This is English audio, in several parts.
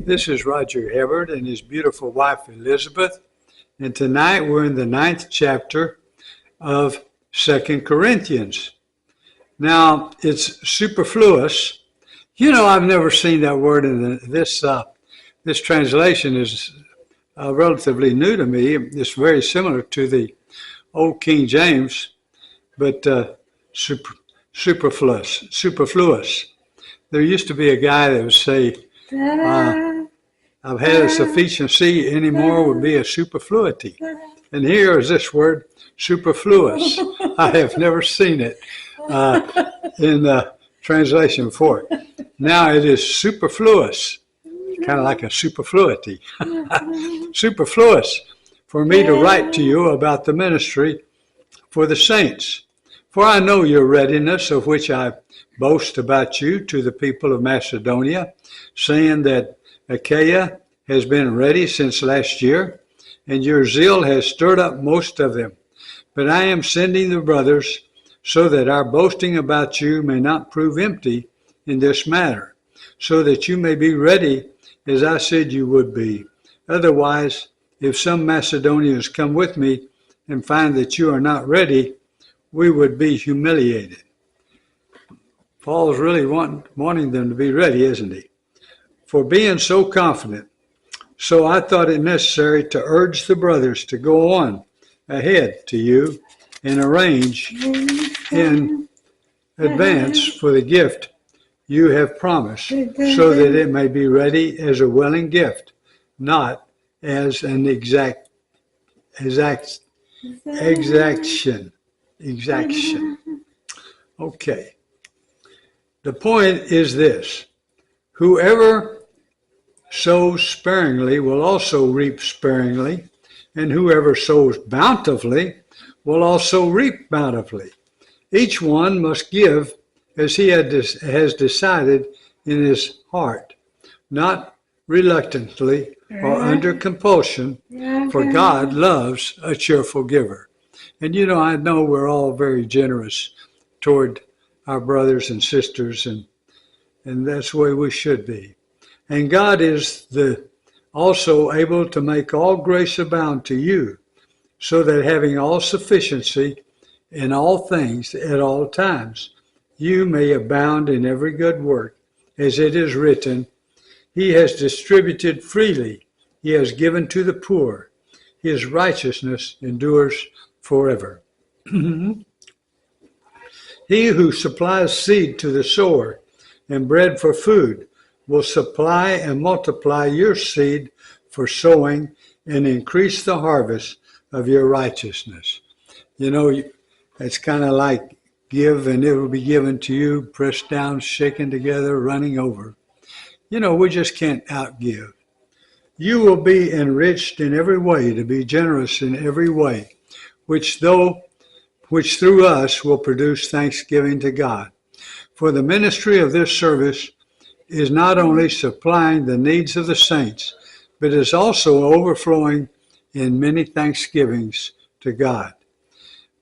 This is Roger Hebard and his beautiful wife Elizabeth, and tonight we're in the 9th chapter of 2 Corinthians. Now, it's superfluous. You know, I've never seen that word in this translation is relatively new to me. It's very similar to the old King James, but superfluous. There used to be a guy that would say, I've had a sufficiency, anymore would be a superfluity. And here is this word, superfluous. I have never seen it in the translation for it. Now it is superfluous, kind of like a superfluity. Superfluous for me to write to you about the ministry for the saints. For I know your readiness, of which I boast about you to the people of Macedonia, saying that Achaia has been ready since last year, and your zeal has stirred up most of them. But I am sending the brothers so that our boasting about you may not prove empty in this matter, so that you may be ready as I said you would be. Otherwise, if some Macedonians come with me and find that you are not ready, we would be humiliated. Paul's really wanting them to be ready, isn't he? For being so confident. So I thought it necessary to urge the brothers to go on ahead to you and arrange in advance for the gift you have promised, so that it may be ready as a willing gift, not as an exaction. Okay. The point is this: whoever sows sparingly will also reap sparingly, and whoever sows bountifully will also reap bountifully. Each one must give as he has decided in his heart, not reluctantly or under compulsion, for God loves a cheerful giver. And you know, I know we're all very generous toward our brothers and sisters, and that's the way we should be. And God is also able to make all grace abound to you, so that having all sufficiency in all things at all times, you may abound in every good work, as it is written, He has distributed freely, He has given to the poor, His righteousness endures forever. He who supplies seed to the sower and bread for food will supply and multiply your seed for sowing and increase the harvest of your righteousness. You know, it's kind of like give and it will be given to you, pressed down, shaken together, running over. You know, we just can't outgive. You will be enriched in every way, to be generous in every way, which through us will produce thanksgiving to God. For the ministry of this service is not only supplying the needs of the saints, but is also overflowing in many thanksgivings to God.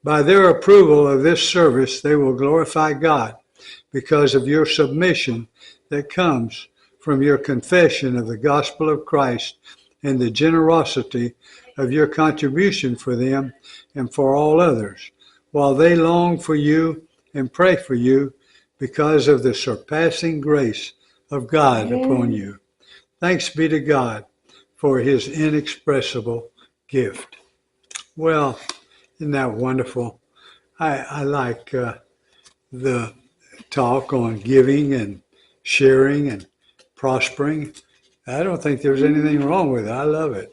By their approval of this service, they will glorify God because of your submission that comes from your confession of the gospel of Christ and the generosity of your contribution for them and for all others, while they long for you and pray for you because of the surpassing grace of God upon you. Thanks be to God for his inexpressible gift. Well, isn't that wonderful? I like the talk on giving and sharing and prospering. I don't think there's anything wrong with it. I love it.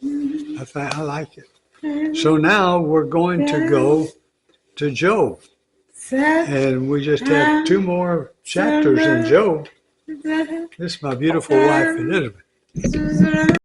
I like it. So now we're going to go to Job. And we just have 2 more chapters in Job. This is my beautiful wife, Elizabeth.